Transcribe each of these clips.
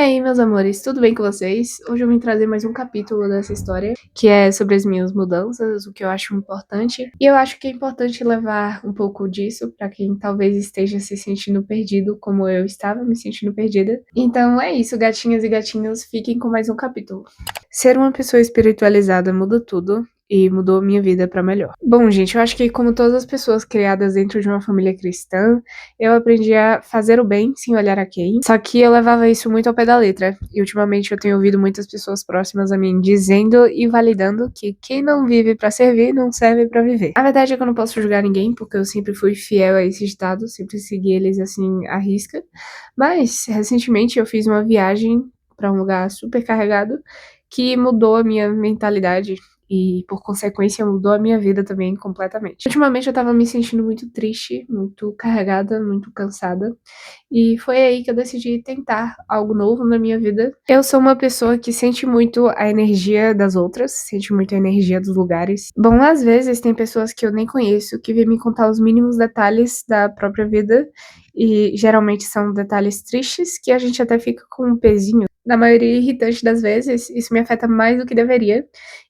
aí, meus amores, tudo bem com vocês? Hoje eu vim trazer mais um capítulo dessa história, que é sobre as minhas mudanças, o que eu acho importante. E eu acho que é importante levar um pouco disso pra quem talvez esteja se sentindo perdido, como eu estava me sentindo perdida. Então é isso, gatinhas e gatinhos, fiquem com mais um capítulo. Ser uma pessoa espiritualizada muda tudo. E mudou minha vida pra melhor. Bom, gente, eu acho que como todas as pessoas criadas dentro de uma família cristã, eu aprendi a fazer o bem sem olhar a quem. Só que eu levava isso muito ao pé da letra. E ultimamente eu tenho ouvido muitas pessoas próximas a mim dizendo e validando que quem não vive pra servir não serve pra viver. A verdade é que eu não posso julgar ninguém, porque eu sempre fui fiel a esses ditados, sempre segui eles assim à risca. Mas recentemente eu fiz uma viagem pra um lugar super carregado que mudou a minha mentalidade. E, por consequência, mudou a minha vida também completamente. Ultimamente eu tava me sentindo muito triste, muito carregada, muito cansada. E foi aí que eu decidi tentar algo novo na minha vida. Eu sou uma pessoa que sente muito a energia das outras, sente muito a energia dos lugares. Bom, às vezes tem pessoas que eu nem conheço que vêm me contar os mínimos detalhes da própria vida. E geralmente são detalhes tristes que a gente até fica com um pezinho. Na maioria irritante das vezes, isso me afeta mais do que deveria.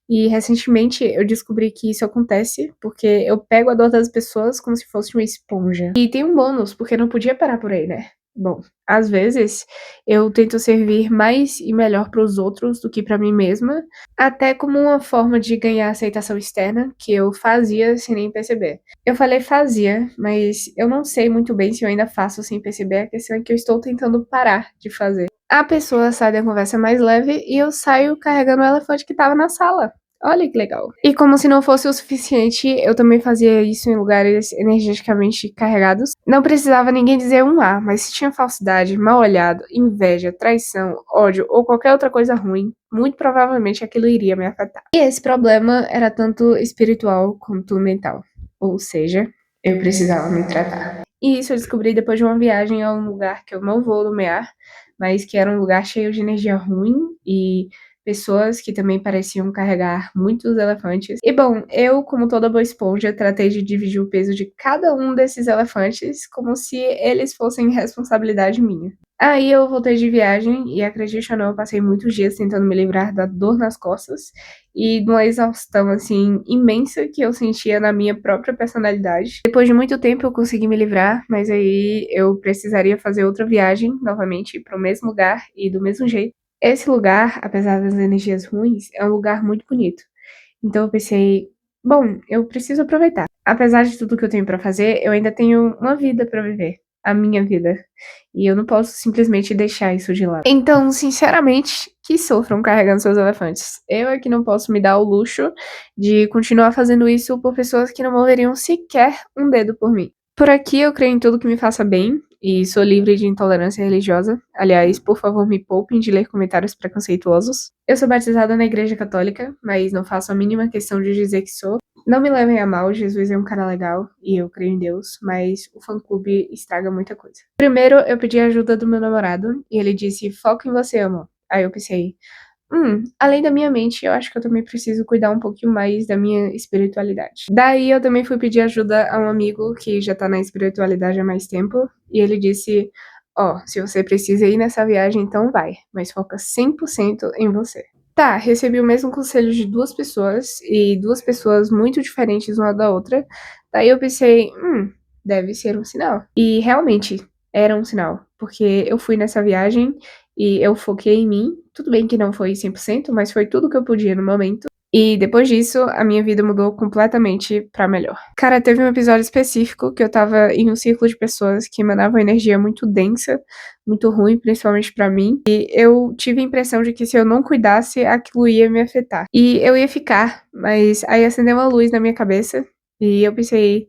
E recentemente eu descobri que isso acontece porque eu pego a dor das pessoas como se fosse uma esponja. E tem um bônus, porque não podia parar por aí, né? Bom, às vezes eu tento servir mais e melhor para os outros do que para mim mesma, até como uma forma de ganhar aceitação externa que eu fazia sem nem perceber. Eu falei fazia, mas eu não sei muito bem se eu ainda faço sem perceber, a questão é que eu estou tentando parar de fazer. A pessoa sai da conversa mais leve e eu saio carregando o elefante que tava na sala. Olha que legal. E como se não fosse o suficiente, eu também fazia isso em lugares energeticamente carregados. Não precisava ninguém dizer um A, mas se tinha falsidade, mal olhado, inveja, traição, ódio ou qualquer outra coisa ruim, muito provavelmente aquilo iria me afetar. E esse problema era tanto espiritual quanto mental. Ou seja, eu precisava me tratar. E isso eu descobri depois de uma viagem a um lugar que eu não vou nomear, mas que era um lugar cheio de energia ruim e pessoas que também pareciam carregar muitos elefantes. E bom, eu, como toda boa esponja, tratei de dividir o peso de cada um desses elefantes como se eles fossem responsabilidade minha. Aí eu voltei de viagem e, acredite ou não, eu passei muitos dias tentando me livrar da dor nas costas e de uma exaustão, assim, imensa que eu sentia na minha própria personalidade. Depois de muito tempo eu consegui me livrar, mas aí eu precisaria fazer outra viagem, novamente, para o mesmo lugar e do mesmo jeito. Esse lugar, apesar das energias ruins, é um lugar muito bonito. Então eu pensei, bom, eu preciso aproveitar. Apesar de tudo que eu tenho pra fazer, eu ainda tenho uma vida pra viver, a minha vida. E eu não posso simplesmente deixar isso de lado. Então, sinceramente, que sofram carregando seus elefantes. Eu é que não posso me dar o luxo de continuar fazendo isso por pessoas que não moveriam sequer um dedo por mim. Por aqui eu creio em tudo que me faça bem e sou livre de intolerância religiosa. Aliás, por favor, me poupem de ler comentários preconceituosos. Eu sou batizada na Igreja Católica, mas não faço a mínima questão de dizer que sou. Não me levem a mal, Jesus é um cara legal e eu creio em Deus, mas o fã-clube estraga muita coisa. Primeiro, eu pedi a ajuda do meu namorado e ele disse: foca em você, amor. Aí eu pensei, além da minha mente, eu acho que eu também preciso cuidar um pouquinho mais da minha espiritualidade. Daí eu também fui pedir ajuda a um amigo que já tá na espiritualidade há mais tempo, e ele disse: ó, se você precisa ir nessa viagem, então vai, mas foca 100% em você. Tá, recebi o mesmo conselho de duas pessoas, e duas pessoas muito diferentes uma da outra. Daí eu pensei, deve ser um sinal. E realmente, era um sinal, porque eu fui nessa viagem e eu foquei em mim. Tudo bem que não foi 100%, mas foi tudo que eu podia no momento. E depois disso, a minha vida mudou completamente pra melhor. Cara, teve um episódio específico que eu tava em um círculo de pessoas que emanavam energia muito densa, muito ruim, principalmente pra mim. E eu tive a impressão de que se eu não cuidasse, aquilo ia me afetar. E eu ia ficar, mas aí acendeu uma luz na minha cabeça e eu pensei,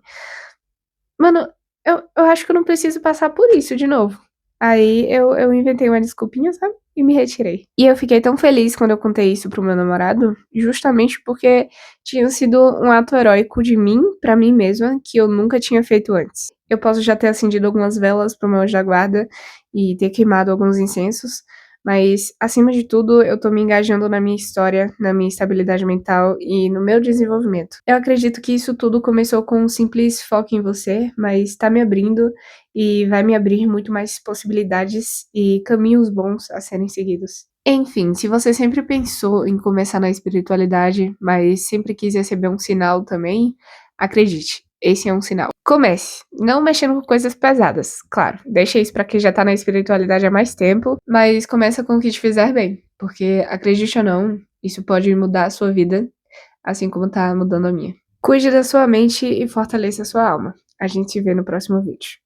mano, eu acho que eu não preciso passar por isso de novo. Aí eu inventei uma desculpinha, sabe? E me retirei. E eu fiquei tão feliz quando eu contei isso pro meu namorado, justamente porque tinha sido um ato heróico de mim, pra mim mesma, que eu nunca tinha feito antes. Eu posso já ter acendido algumas velas pro meu anjo da guarda e ter queimado alguns incensos, Mas, acima de tudo, eu tô me engajando na minha história, na minha estabilidade mental e no meu desenvolvimento. Eu acredito que isso tudo começou com um simples foco em você, mas tá me abrindo e vai me abrir muito mais possibilidades e caminhos bons a serem seguidos. Enfim, se você sempre pensou em começar na espiritualidade, mas sempre quis receber um sinal também, acredite, esse é um sinal. Comece, não mexendo com coisas pesadas, claro, deixa isso pra quem já tá na espiritualidade há mais tempo, mas começa com o que te fizer bem, porque acredite ou não, isso pode mudar a sua vida, assim como tá mudando a minha. Cuide da sua mente e fortaleça a sua alma. A gente se vê no próximo vídeo.